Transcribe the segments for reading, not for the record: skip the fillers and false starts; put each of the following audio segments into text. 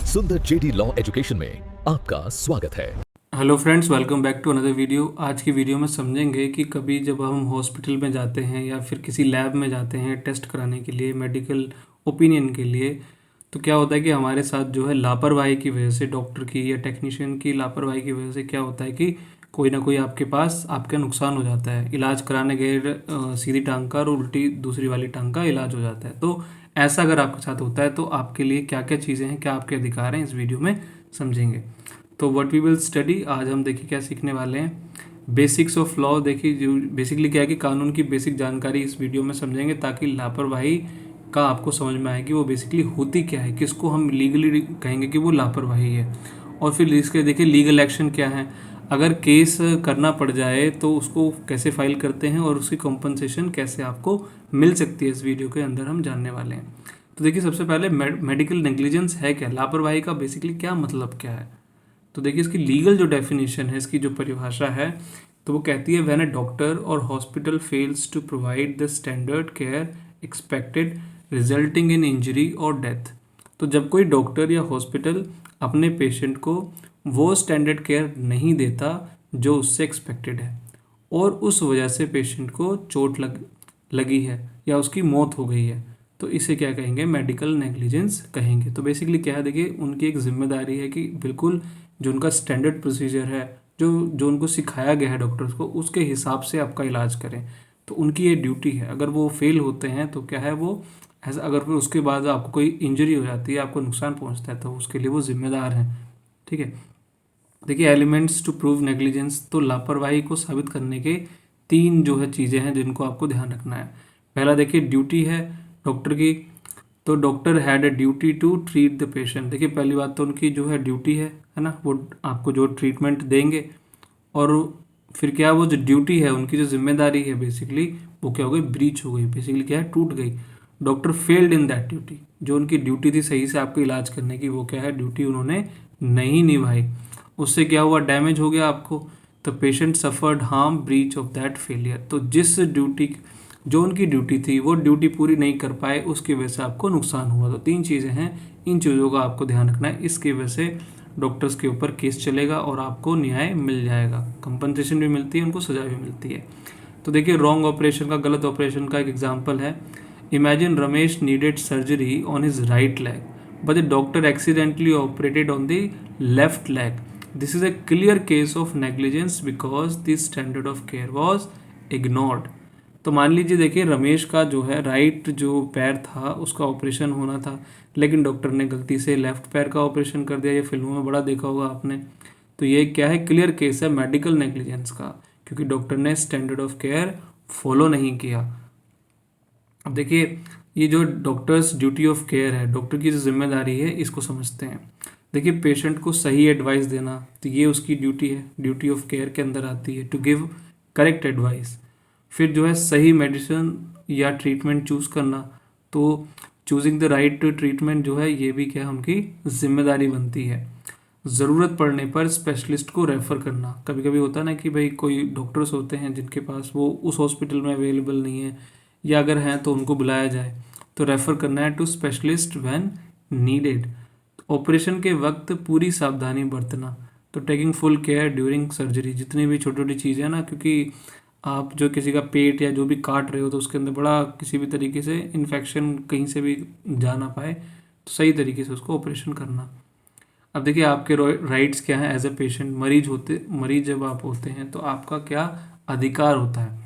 सुंदर JD law education में आपका स्वागत है। Hello friends, welcome back to another video. आज की वीडियो में समझेंगे कि कभी जब हम हॉस्पिटल में जाते हैं या फिर किसी लैब में जाते हैं टेस्ट कराने के लिए, मेडिकल ओपिनियन के लिए, तो क्या होता है कि हमारे साथ जो है लापरवाही की वजह से, डॉक्टर की या टेक्नीशियन की लापरवाही की वजह से क्या होता है कि कोई ना कोई आपके पास आपका नुकसान हो जाता है। इलाज कराने गए सीधी टांग का और उल्टी दूसरी वाली टांग का इलाज हो जाता है। तो ऐसा अगर आपके साथ होता है तो आपके लिए क्या क्या चीज़ें हैं, क्या आपके अधिकार हैं, इस वीडियो में समझेंगे। तो व्हाट वी विल स्टडी, आज हम देखिए क्या सीखने वाले हैं। बेसिक्स ऑफ लॉ, देखिए जो बेसिकली क्या है कि कानून की बेसिक जानकारी इस वीडियो में समझेंगे ताकि लापरवाही का आपको समझ में आए कि वो बेसिकली होती क्या है, किसको हम लीगली कहेंगे कि वो लापरवाही है। और फिर इसके देखिए लीगल एक्शन क्या है, अगर केस करना पड़ जाए तो उसको कैसे फाइल करते हैं और उसकी कॉम्पनसेशन कैसे आपको मिल सकती है, इस वीडियो के अंदर हम जानने वाले हैं। तो देखिए सबसे पहले मेडिकल नेग्लिजेंस है क्या, लापरवाही का बेसिकली क्या मतलब क्या है। तो देखिए इसकी लीगल जो डेफिनेशन है, इसकी जो परिभाषा है, तो वो कहती है व्हेन अ डॉक्टर और hospital fails to provide the standard care expected resulting in injury और डेथ। तो जब कोई डॉक्टर या हॉस्पिटल अपने पेशेंट को वो स्टैंडर्ड केयर नहीं देता जो उससे एक्सपेक्टेड है और उस वजह से पेशेंट को चोट लगी है या उसकी मौत हो गई है, तो इसे क्या कहेंगे, मेडिकल नेग्लिजेंस कहेंगे। तो बेसिकली क्या है, देखिए उनकी एक जिम्मेदारी है कि बिल्कुल जो उनका स्टैंडर्ड प्रोसीजर है, जो जो उनको सिखाया गया है डॉक्टर्स को, उसके हिसाब से आपका इलाज करें। तो उनकी ये ड्यूटी है। अगर वो फेल होते हैं तो क्या है, वो ऐसा, अगर फिर उसके बाद आपको कोई इंजरी हो जाती है, आपको नुकसान पहुंचता है, तो उसके लिए वो जिम्मेदार हैं। ठीक है। देखिए एलिमेंट्स टू प्रूव नेग्लिजेंस, तो लापरवाही को साबित करने के तीन जो है चीज़ें हैं जिनको आपको ध्यान रखना है। पहला देखिए ड्यूटी है डॉक्टर की, तो doctor had a duty to treat the patient. देखिए पहली बात तो उनकी जो है ड्यूटी है ना, वो आपको जो ट्रीटमेंट देंगे। और फिर क्या, वो जो ड्यूटी है, उनकी जो जिम्मेदारी है बेसिकली, वो क्या हो गई, ब्रीच हो गई, बेसिकली क्या है, टूट गई। Doctor failed in that duty, जो उनकी ड्यूटी थी सही से आपको इलाज करने की, वो क्या है, ड्यूटी उन्होंने नहीं निभाई। उससे क्या हुआ, डैमेज हो गया आपको। तो patient suffered harm breach of that failure, तो जिस ड्यूटी, जो उनकी ड्यूटी थी वो ड्यूटी पूरी नहीं कर पाए, उसकी वजह से आपको नुकसान हुआ। तो तीन चीज़ें हैं, इन चीज़ों का आपको ध्यान रखना है। इसकी वजह से डॉक्टर्स के ऊपर केस चलेगा और आपको न्याय मिल जाएगा, कंपनसेशन भी मिलती है, उनको सजा भी मिलती है। तो देखिए रॉन्ग ऑपरेशन का, गलत ऑपरेशन का एक एग्जाम्पल है। Imagine Ramesh needed surgery on his right leg but the doctor accidentally operated on the left leg. This is a clear case of negligence because the standard of care was ignored। तो मान लीजिए देखिए रमेश का जो है right जो पैर था उसका ऑपरेशन होना था, लेकिन डॉक्टर ने गलती से लेफ्ट पैर का ऑपरेशन कर दिया। ये फिल्मों में बड़ा देखा होगा आपने। तो ये क्या है, क्लियर केस है मेडिकल नेग्लिजेंस का, क्योंकि डॉक्टर ने स्टैंडर्ड ऑफ केयर फॉलो नहीं किया। अब देखिए ये जो डॉक्टर्स ड्यूटी ऑफ केयर है, डॉक्टर की जो जिम्मेदारी है, इसको समझते हैं। देखिए पेशेंट को सही एडवाइस देना, तो ये उसकी ड्यूटी है, ड्यूटी ऑफ केयर के अंदर आती है, टू गिव करेक्ट एडवाइस। फिर जो है सही मेडिसिन या ट्रीटमेंट चूज़ करना, तो चूजिंग द राइट ट्रीटमेंट जो है, ये भी क्या उनकी जिम्मेदारी बनती है। ज़रूरत पड़ने पर स्पेशलिस्ट को रेफ़र करना, कभी कभी होता है ना कि भाई कोई डॉक्टर्स होते हैं जिनके पास वो उस हॉस्पिटल में अवेलेबल नहीं है, या अगर हैं तो उनको बुलाया जाए, तो रेफ़र करना है to specialist when needed. Operation के वक्त पूरी सावधानी बरतना, तो taking full care during surgery. जितनी भी छोटी छोटी चीज़ें हैं ना, क्योंकि आप जो किसी का पेट या जो भी काट रहे हो तो उसके अंदर बड़ा किसी भी तरीके से इन्फेक्शन कहीं से भी जा ना पाए, तो सही तरीके से उसको ऑपरेशन करना। अब देखिए आपके राइट्स क्या हैं एज ए पेशेंट। मरीज जब आप होते हैं तो आपका क्या अधिकार होता है।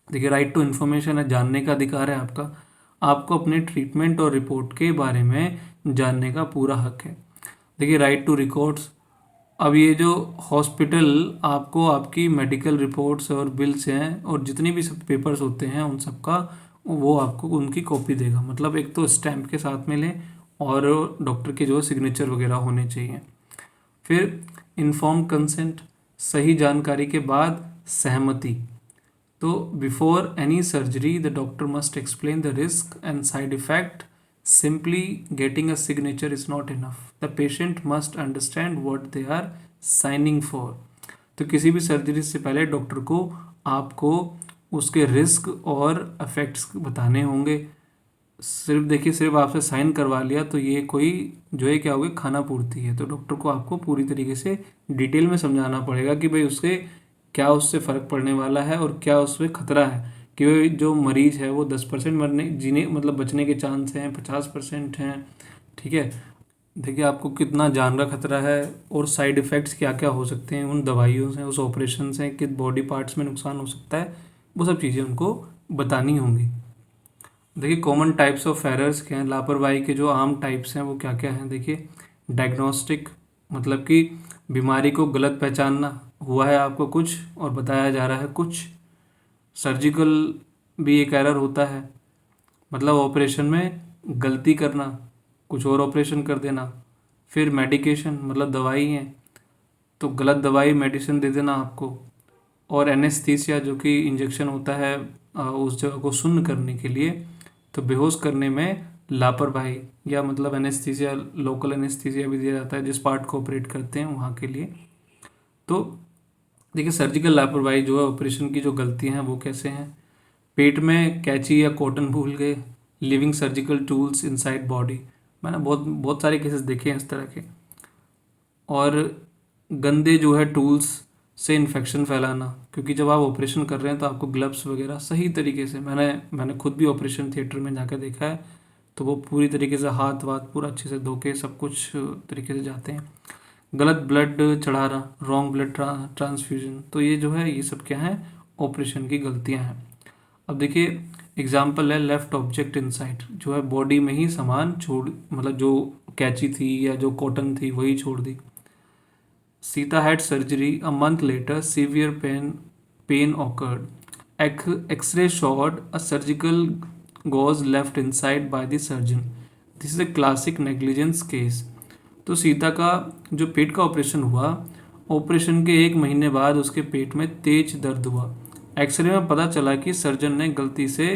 देखिए राइट टू इन्फॉर्मेशन है, जानने का अधिकार है आपका। आपको अपने ट्रीटमेंट और रिपोर्ट के बारे में जानने का पूरा हक है। देखिए राइट टू रिकॉर्ड्स, अब ये जो हॉस्पिटल आपको आपकी मेडिकल रिपोर्ट्स और बिल्स हैं और जितनी भी सब पेपर्स होते हैं उन सब का, वो आपको उनकी कॉपी देगा। मतलब एक तो स्टैम्प के साथ में लें और डॉक्टर के जो सिग्नेचर वगैरह होने चाहिए। फिर इन्फॉर्म कंसेंट, सही जानकारी के बाद सहमति। तो before any surgery the doctor must explain the risk and side effect. Simply getting a signature is not enough, the patient must understand what they are signing for. तो किसी भी सर्जरी से पहले डॉक्टर को आपको उसके रिस्क और effects बताने होंगे। सिर्फ देखिए, सिर्फ आपसे साइन करवा लिया तो ये कोई जो है क्या होगी, खाना पूर्ति है। तो डॉक्टर को आपको पूरी तरीके से डिटेल में समझाना पड़ेगा कि भाई उससे क्या, उससे फ़र्क पड़ने वाला है और क्या उसमें खतरा है, कि भाई जो मरीज है वो 10% मरने जीने मतलब बचने के चांस हैं, 50% हैं। ठीक है, देखिए आपको कितना जान का खतरा है और साइड इफ़ेक्ट्स क्या क्या हो सकते हैं उन दवाइयों से, उस ऑपरेशन से, किस बॉडी पार्ट्स में नुकसान हो सकता है, वो सब चीज़ें उनको बतानी होंगी। देखिए कॉमन टाइप्स ऑफ एरर्स क्या हैं, लापरवाही के जो आम टाइप्स हैं वो क्या क्या हैं। देखिए डायग्नोस्टिक, मतलब कि बीमारी को गलत पहचानना, हुआ है आपको कुछ और बताया जा रहा है कुछ। सर्जिकल भी एक एरर होता है, मतलब ऑपरेशन में गलती करना, कुछ और ऑपरेशन कर देना। फिर मेडिकेशन, मतलब दवाई है तो गलत दवाई मेडिसिन दे देना आपको। और एनेस्थीसिया, जो कि इंजेक्शन होता है उस जगह को सुन्न करने के लिए, तो बेहोश करने में लापरवाही, या मतलब एनेस्थीसिया, लोकल एनेस्थीसिया भी दिया जाता है जिस पार्ट को ऑपरेट करते हैं वहाँ के लिए। तो देखिए सर्जिकल लापरवाही जो है, ऑपरेशन की जो गलतियाँ हैं वो कैसे हैं। पेट में कैंची या कॉटन भूल गए, living surgical tools inside body, मैंने बहुत बहुत सारे केसेस देखे हैं इस तरह के। और गंदे जो है टूल्स से इन्फेक्शन फैलाना, क्योंकि जब आप ऑपरेशन कर रहे हैं तो आपको ग्लव्स वगैरह सही तरीके से, मैंने खुद भी ऑपरेशन थिएटर में जाकर देखा है, तो वो पूरी तरीके से हाथ वाथ पूरा अच्छे से धो के सब कुछ तरीके से जाते हैं। गलत ब्लड चढ़ाना, रॉन्ग ब्लड ट्रांसफ्यूजन, तो ये जो है ये सब क्या है, ऑपरेशन की गलतियां हैं। अब देखिए एग्जाम्पल है लेफ्ट ऑब्जेक्ट इनसाइड, जो है बॉडी में ही सामान छोड़, मतलब जो कैंची थी या जो कॉटन थी वही छोड़ दी। Sita had surgery. A month later, severe pain occurred. X-ray showed a surgical gauze left inside by the surgeon. This is a classic negligence case. तो सीता का जो पेट का ऑपरेशन हुआ, ऑपरेशन के 1 महीने बाद उसके पेट में तेज दर्द हुआ। एक्सरे में पता चला कि सर्जन ने गलती से,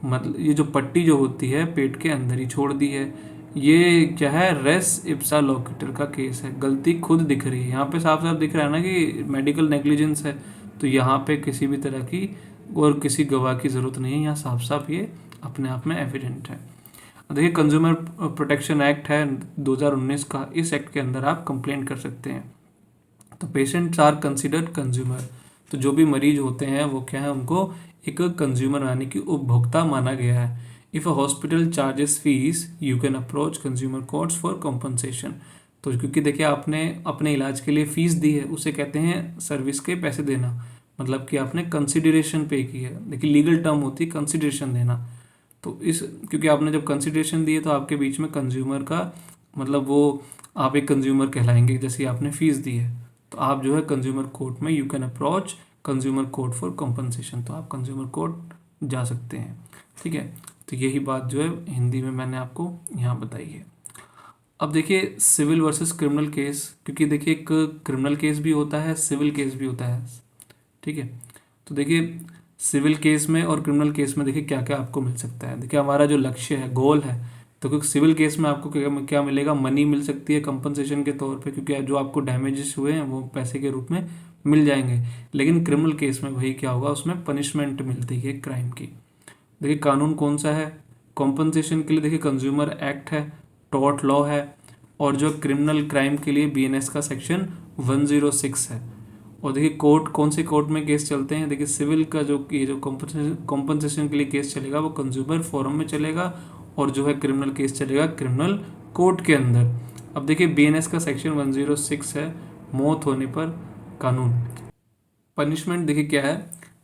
मतलब ये जो पट्टी जो होती है पेट के अंदर ही छोड़ दी है। ये क्या है, रेस इप्सा लोकेटर का केस है, गलती खुद दिख रही है। यहाँ पे साफ साफ दिख रहा है ना कि मेडिकल नेग्लिजेंस है, तो यहाँ पे किसी भी तरह की और किसी गवाह की ज़रूरत नहीं है, यहाँ साफ साफ ये अपने आप में एविडेंट है। देखिए कंज्यूमर प्रोटेक्शन एक्ट है 2019 का, इस एक्ट के अंदर आप कंप्लेंट कर सकते हैं। तो पेशेंट्स आर कंसिडर्ड कंज्यूमर, तो जो भी मरीज होते हैं वो क्या है, उनको एक कंज्यूमर यानी कि उपभोक्ता माना गया है। If a hospital charges fees, you can approach consumer courts for compensation. तो क्योंकि देखिए आपने अपने इलाज के लिए फ़ीस दी है, उसे कहते हैं सर्विस के पैसे देना, मतलब कि आपने कंसिडरेशन पे की है। देखिए लीगल टर्म होती है कंसिडरेशन देना। तो इस, क्योंकि आपने जब कंसिडरेशन दी है तो आपके बीच में कंज्यूमर का, मतलब वो आप एक कंज्यूमर कहलाएंगे जैसे आपने फ़ीस दी है। तो आप जो है कंज्यूमर कोर्ट में, you can approach consumer court for compensation, तो आप कंज्यूमर कोर्ट जा सकते हैं। ठीक है, तो यही बात जो है हिंदी में मैंने आपको यहाँ बताई है। अब देखिए सिविल वर्सेस क्रिमिनल केस, क्योंकि देखिए एक क्रिमिनल केस भी होता है, सिविल केस भी होता है। ठीक है, तो देखिए सिविल केस में और क्रिमिनल केस में देखिए क्या क्या आपको मिल सकता है। देखिए हमारा जो लक्ष्य है, गोल है, तो क्योंकि सिविल केस में आपको क्या क्या मिलेगा, मनी मिल सकती है कंपनसेशन के तौर पे, क्योंकि जो आपको डैमेजेस हुए हैं वो पैसे के रूप में मिल जाएंगे। लेकिन क्रिमिनल केस में वही क्या होगा, उसमें पनिशमेंट मिलती है क्राइम की। देखिए कानून कौन सा है कॉम्पनसेशन के लिए, देखिए कंज्यूमर एक्ट है, टॉर्ट लॉ है, और जो क्रिमिनल क्राइम के लिए बीएनएस का सेक्शन 106 है। और देखिए कोर्ट, कौन से कोर्ट में केस चलते हैं, देखिए सिविल का जो ये जो कॉम्पनसेशन के लिए केस चलेगा वो कंज्यूमर फोरम में चलेगा, और जो है क्रिमिनल केस चलेगा क्रिमिनल कोर्ट के अंदर। अब देखिए बीएनएस का सेक्शन 106 है, मौत होने पर कानून। पनिशमेंट देखिए क्या है,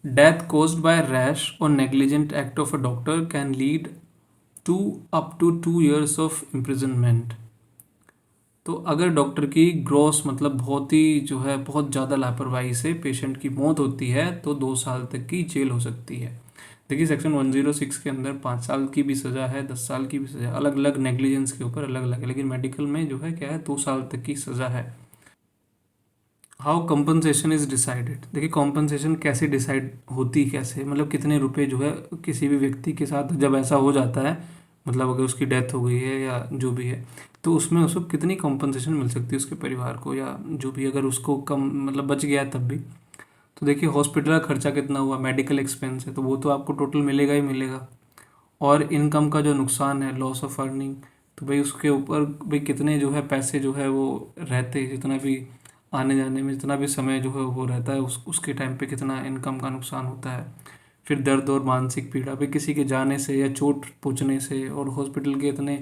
डेथ कोज्ड बाय रैश और negligent act of a doctor can lead to up to 2 years of imprisonment. तो अगर डॉक्टर की ग्रॉस, मतलब बहुत ही जो है बहुत ज़्यादा लापरवाही से पेशेंट की मौत होती है तो 2 साल तक की जेल हो सकती है। देखिए सेक्शन 106 के अंदर 5 साल की भी सज़ा है, 10 साल की भी सज़ा, अलग अलग नेग्लिजेंस के ऊपर अलग अलग है, लेकिन मेडिकल में जो है क्या है 2 साल तक की सज़ा है। हाउ कंपनसेशन इज डिसाइडेड, देखिए कॉम्पनसेशन कैसे डिसाइड होती, कैसे मतलब कितने रुपए जो है किसी भी व्यक्ति के साथ जब ऐसा हो जाता है, मतलब अगर उसकी डेथ हो गई है या जो भी है, तो उसमें उसको कितनी कॉम्पनसेशन मिल सकती है उसके परिवार को, या जो भी अगर उसको कम मतलब बच गया है तब भी। तो देखिए हॉस्पिटल का खर्चा कितना हुआ, मेडिकल एक्सपेंस है, तो वो तो आपको टोटल मिलेगा ही मिलेगा। और इनकम का जो नुकसान है, लॉस ऑफ अर्निंग, तो भाई उसके ऊपर भाई कितने जो है पैसे जो है वो रहते हैं, जितना भी आने जाने में जितना भी समय जो है वो रहता है, उसके टाइम पे कितना इनकम का नुकसान होता है। फिर दर्द और मानसिक पीड़ा भाई किसी के जाने से या चोट पहुँचने से, और हॉस्पिटल के इतने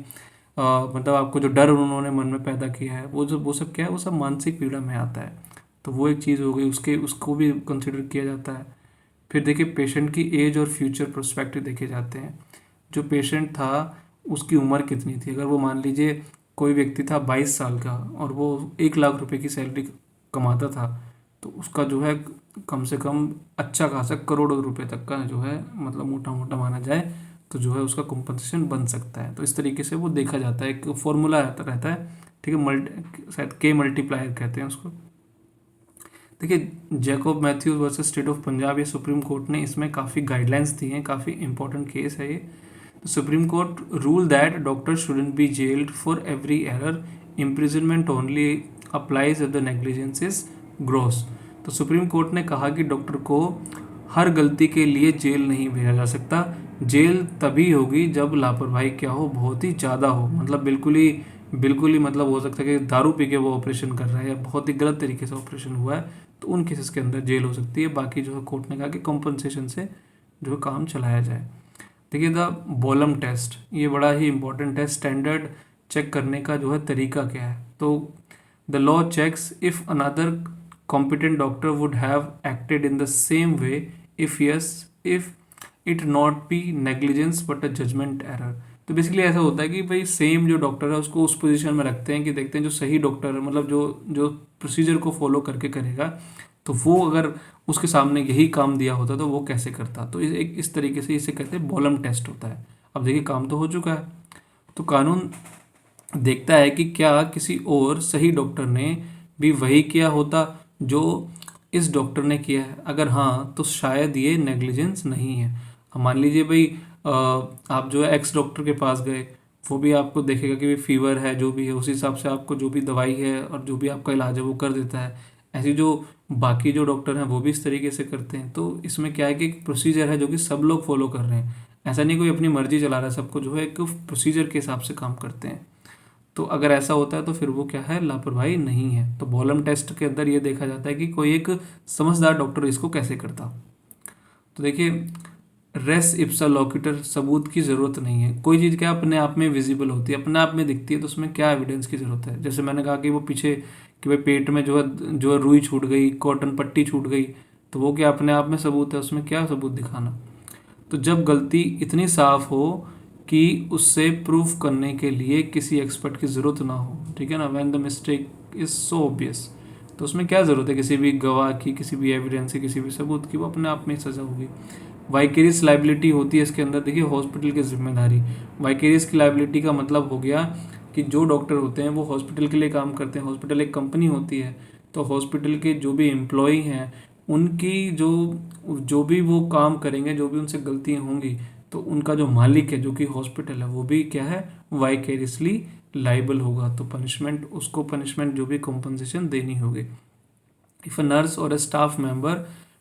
मतलब आपको जो डर उन्होंने मन में पैदा किया है, वो सब क्या है, वो सब मानसिक पीड़ा में आता है। तो वो एक चीज़ हो गई, उसको भी कंसिडर किया जाता है। फिर देखिए पेशेंट की एज और फ्यूचर प्रोस्पेक्टिव देखे जाते हैं। जो पेशेंट था उसकी उम्र कितनी थी, अगर वो मान लीजिए कोई व्यक्ति था 22 साल का और वो 1 लाख रुपए की सैलरी कमाता था, तो उसका जो है कम से कम अच्छा खासा करोड़ों रुपए तक का जो है, मतलब मोटा मोटा माना जाए तो जो है उसका कॉम्पनसेशन बन सकता है। तो इस तरीके से वो देखा जाता है, एक फॉर्मूला रहता है, ठीक है, शायद के मल्टीप्लायर कहते हैं उसको। देखिए Jacob Mathews versus state of Punjab, ये सुप्रीम कोर्ट ने इसमें काफ़ी गाइडलाइंस दी हैं, काफ़ी इंपॉर्टेंट केस है ये। तो supreme court rule that doctor shouldn't be gelled for every error, imprisonment only applies if the negligence is gross. तो सुप्रीम कोर्ट ने कहा कि डॉक्टर को हर गलती के लिए जेल नहीं भेजा जा सकता। जेल तभी होगी जब लापरवाही क्या हो, बहुत ही ज़्यादा हो, मतलब बिल्कुल ही मतलब हो सकता है कि दारू पी के वो ऑपरेशन कर रहा है या बहुत ही गलत तरीके से ऑपरेशन हुआ है, तो उन केसेस के अंदर जेल हो सकती है। बाकी जो है कोर्ट ने कहा कि कॉम्पनसेशन से जो है काम चलाया जाए। देखिए द बॉलम टेस्ट, ये बड़ा ही इंपॉर्टेंट है। स्टैंडर्ड चेक करने का जो है तरीका क्या है, तो the law checks if another competent doctor would have acted in the same way, if yes if it not be negligence but a judgment error. तो बेसिकली ऐसा होता है कि भाई सेम जो डॉक्टर है उसको उस पोजीशन में रखते हैं कि देखते हैं जो सही डॉक्टर है, मतलब जो जो प्रोसीजर को फॉलो करके करेगा, तो वो अगर उसके सामने यही काम दिया होता तो वो कैसे करता। तो इस तरीके से इसे कहते हैं बॉलम टेस्ट होता है। अब देखिए काम तो हो चुका है, तो कानून देखता है कि क्या किसी और सही डॉक्टर ने भी वही किया होता जो इस डॉक्टर ने किया है। अगर हाँ तो शायद ये नेग्लिजेंस नहीं है। अब मान लीजिए भाई आप जो है एक्स डॉक्टर के पास गए, वो भी आपको देखेगा कि फीवर है, जो भी है उस हिसाब से आपको जो भी दवाई है और जो भी आपका इलाज है वो कर देता है। ऐसी जो बाकी जो डॉक्टर हैं वो भी इस तरीके से करते हैं। तो इसमें क्या है कि एक प्रोसीजर है जो कि सब लोग फॉलो कर रहे हैं, ऐसा नहीं कोई अपनी मर्जी चला रहा है, सबको जो है एक प्रोसीजर के हिसाब से काम करते हैं। तो अगर ऐसा होता है तो फिर वो क्या है, लापरवाही नहीं है। तो बॉलम टेस्ट के अंदर ये देखा जाता है कि कोई एक समझदार डॉक्टर इसको कैसे करता। तो देखिए रेस इप्सा लोक्यूटर, सबूत की ज़रूरत नहीं है। कोई चीज़ क्या अपने आप में विजिबल होती है, अपने आप में दिखती है, तो उसमें क्या एविडेंस की ज़रूरत है। जैसे मैंने कहा कि वो पीछे कि भाई पेट में जो है रुई छूट गई, कॉटन पट्टी छूट गई, तो वो क्या अपने आप में सबूत है, उसमें क्या सबूत दिखाना। तो जब गलती इतनी साफ हो कि उससे प्रूफ करने के लिए किसी एक्सपर्ट की ज़रूरत ना हो, ठीक है ना, when the mistake is so obvious, तो उसमें क्या ज़रूरत है किसी भी गवाह की, किसी भी एविडेंस की, किसी भी सबूत की, वो अपने आप में सज़ा होगी। वाइकेरियस लाइबिलिटी होती है इसके अंदर। देखिए हॉस्पिटल की जिम्मेदारी, वाइकेरियस की लाइबिलिटी का मतलब हो गया कि जो डॉक्टर होते हैं वो हॉस्पिटल के लिए काम करते हैं, हॉस्पिटल एक कंपनी होती है, तो हॉस्पिटल के जो भी एम्प्लॉई हैं उनकी जो जो भी वो काम करेंगे, जो भी उनसे गलतियां होंगी, तो उनका जो मालिक है जो कि हॉस्पिटल है वो भी क्या है, वाइकेरियसली लाइबल होगा। तो पनिशमेंट, उसको पनिशमेंट जो भी कॉम्पनसेशन देनी होगी। If a nurse or a staff member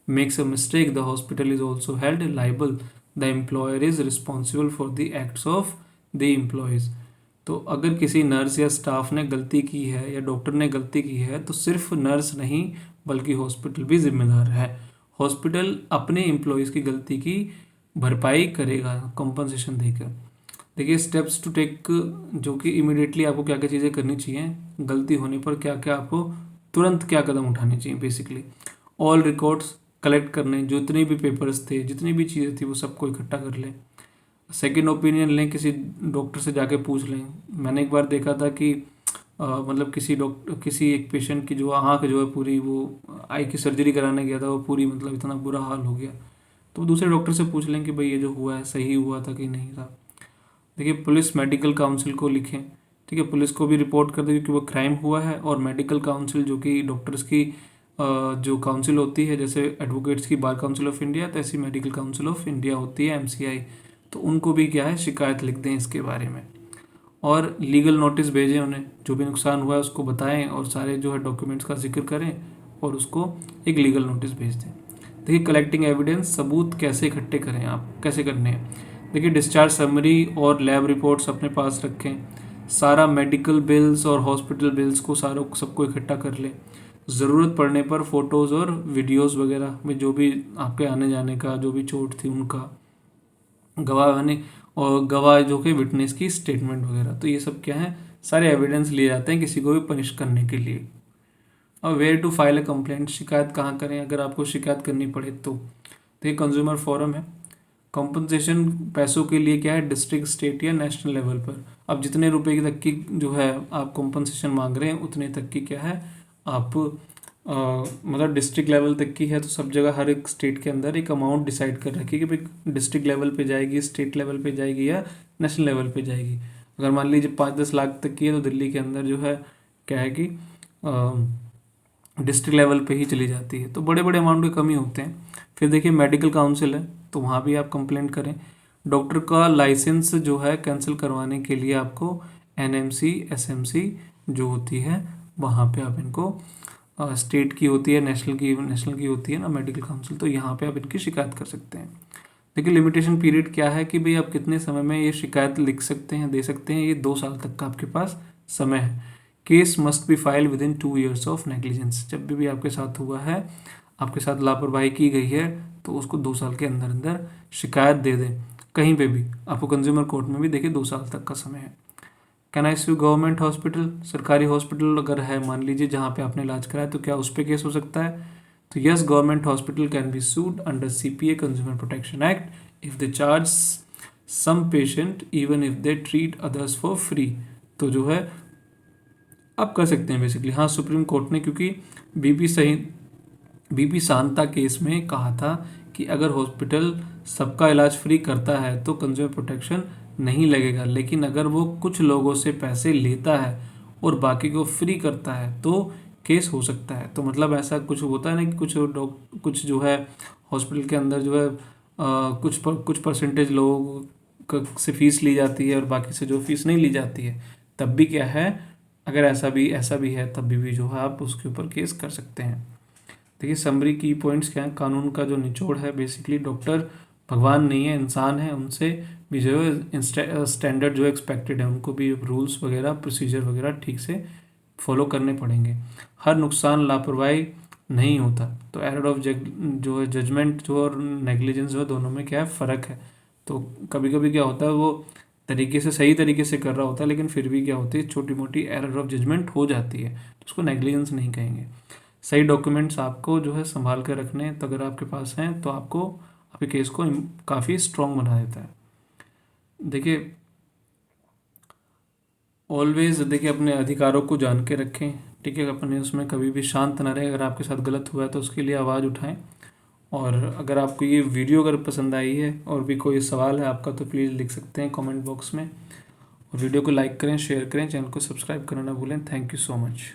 makes a mistake, the hospital is also held liable. The employer is responsible for the acts of the employees. तो अगर किसी नर्स या स्टाफ ने गलती की है या डॉक्टर ने गलती की है, तो सिर्फ नर्स नहीं बल्कि हॉस्पिटल भी जिम्मेदार है। हॉस्पिटल अपने एम्प्लॉयज़ की गलती की भरपाई करेगा कॉम्पनसेशन देकर। देखिए स्टेप्स टू टेक, जो कि इमिडिएटली आपको क्या क्या चीज़ें करनी चाहिए, गलती होने पर क्या क्या आपको तुरंत क्या कदम उठाने चाहिए। बेसिकली ऑल रिकॉर्ड्स कलेक्ट करने, जितने भी पेपर्स थे, जितनी भी चीज़ें थी, वो सबको इकट्ठा कर लें। सेकंड ओपिनियन लें, किसी डॉक्टर से जाके पूछ लें। मैंने एक बार देखा था कि मतलब किसी एक पेशेंट की जो आँख जो है पूरी, वो आई की सर्जरी कराने गया था, वो पूरी मतलब इतना बुरा हाल हो गया, तो दूसरे डॉक्टर से पूछ लें कि भाई ये जो हुआ है सही हुआ था कि नहीं था। देखिए पुलिस मेडिकल काउंसिल को लिखें, ठीक है, पुलिस को भी रिपोर्ट कर दें क्योंकि वो क्राइम हुआ है। और मेडिकल काउंसिल जो कि डॉक्टर्स की जो काउंसिल होती है, जैसे एडवोकेट्स की बार काउंसिल ऑफ इंडिया, तो ऐसी मेडिकल काउंसिल ऑफ इंडिया होती है MCI, तो उनको भी क्या है, शिकायत लिख दें इसके बारे में। और लीगल नोटिस भेजें उन्हें, जो भी नुकसान हुआ है उसको बताएं और सारे जो है डॉक्यूमेंट्स का जिक्र करें और उसको एक लीगल नोटिस भेज दें। देखिए कलेक्टिंग एविडेंस, सबूत कैसे इकट्ठे करें, आप कैसे करने हैं। देखिए डिस्चार्ज समरी और लैब रिपोर्ट्स अपने पास रखें, सारा मेडिकल बिल्स और हॉस्पिटल बिल्स को सारों सबको इकट्ठा कर लें। ज़रूरत पड़ने पर फ़ोटोज़ और वीडियोस वगैरह में जो भी आपके आने जाने का जो भी चोट थी उनका, गवाह बने और गवाह जो कि विटनेस की स्टेटमेंट वगैरह, तो ये सब क्या है, सारे एविडेंस लिए जाते हैं किसी को भी पनिश करने के लिए। और where to file a complaint, शिकायत कहाँ करें अगर आपको शिकायत करनी पड़े तो ये कंज्यूमर फोरम है। कंपनसेशन पैसों के लिए क्या है, डिस्ट्रिक्ट, स्टेट या नेशनल लेवल पर। अब जितने रुपए की तक की जो है आप कंपनसेशन मांग रहे हैं उतने तक की क्या है आप मतलब डिस्ट्रिक्ट लेवल तक की है तो सब जगह हर एक स्टेट के अंदर एक अमाउंट डिसाइड कर रखी है कि भाई डिस्ट्रिक्ट लेवल पे जाएगी, स्टेट लेवल पे जाएगी या नेशनल लेवल पे जाएगी। अगर मान लीजिए 5-10 लाख तक की है तो दिल्ली के अंदर जो है क्या है कि डिस्ट्रिक्ट लेवल पे ही चली जाती है, तो बड़े बड़े अमाउंट के कम ही होते हैं। फिर देखिए मेडिकल काउंसिल है तो वहाँ भी आप कंप्लेंट करें। डॉक्टर का लाइसेंस जो है कैंसिल करवाने के लिए आपको एनएमसी, एसएमसी जो होती है वहाँ पे आप इनको, स्टेट की होती है, नेशनल की होती है ना मेडिकल काउंसिल, तो यहाँ पे आप इनकी शिकायत कर सकते हैं। देखिए लिमिटेशन पीरियड क्या है कि भाई आप कितने समय में ये शिकायत लिख सकते हैं, दे सकते हैं, ये 2 साल तक का आपके पास समय है। Case must be file with in 2 years of negligence, जब भी आपके साथ हुआ है, आपके साथ लापरवाही की गई है तो उसको 2 साल के अंदर अंदर शिकायत दे दें कहीं पे भी। आपको कंज्यूमर कोर्ट में भी देखिए 2 साल तक का समय है। Can I sue government hospital, सरकारी हॉस्पिटल अगर है मान लीजिए जहाँ पे आपने इलाज कराया तो क्या उस पर केस हो सकता है? तो yes, government hospital can be sued under CPA consumer protection act if they charge some patient even if they treat others for free. तो जो है आप कर सकते हैं बेसिकली। हाँ, सुप्रीम कोर्ट ने क्योंकि बीपी शांता केस में कहा था कि अगर हॉस्पिटल सबका इलाज फ्री करता है तो कंज्यूमर प्रोटेक्शन नहीं लगेगा, लेकिन अगर वो कुछ लोगों से पैसे लेता है और बाकी को फ्री करता है तो केस हो सकता है। तो मतलब ऐसा कुछ होता है ना कि कुछ जो है हॉस्पिटल के अंदर जो है कुछ परसेंटेज लोगों से फीस ली जाती है और बाकी से जो फीस नहीं ली जाती है, तब भी क्या है, अगर ऐसा भी है तब भी जो है आप उसके ऊपर केस कर सकते हैं। देखिए समरी की पॉइंट्स क्या है, कानून का जो निचोड़ है बेसिकली डॉक्टर भगवान नहीं है, इंसान है, उनसे भी जो है स्टैंडर्ड जो एक्सपेक्टेड है, उनको भी रूल्स वगैरह प्रोसीजर वगैरह ठीक से फॉलो करने पड़ेंगे। हर नुकसान लापरवाही नहीं होता, तो एरर ऑफ जो है जजमेंट जो और नेग्लिजेंस जो है दोनों में क्या है फ़र्क है। तो कभी कभी क्या होता है वो तरीके से सही तरीके से कर रहा होता है लेकिन फिर भी क्या होती है छोटी मोटी एरर ऑफ जजमेंट हो जाती है, तो उसको नेग्लिजेंस नहीं कहेंगे। सही डॉक्यूमेंट्स आपको जो है संभाल कर रखने हैं, तो अगर आपके पास हैं तो आपको आपके केस को काफ़ी स्ट्रॉन्ग बना देता है। देखिए ऑलवेज देखिए अपने अधिकारों को जान के रखें, ठीक है, अपने उसमें कभी भी शांत ना रहें। अगर आपके साथ गलत हुआ है तो उसके लिए आवाज़ उठाएं। और अगर आपको ये वीडियो अगर पसंद आई है और भी कोई सवाल है आपका तो प्लीज़ लिख सकते हैं कमेंट बॉक्स में। और वीडियो को लाइक करें, शेयर करें, चैनल को सब्सक्राइब करना ना भूलें। Thank you so much.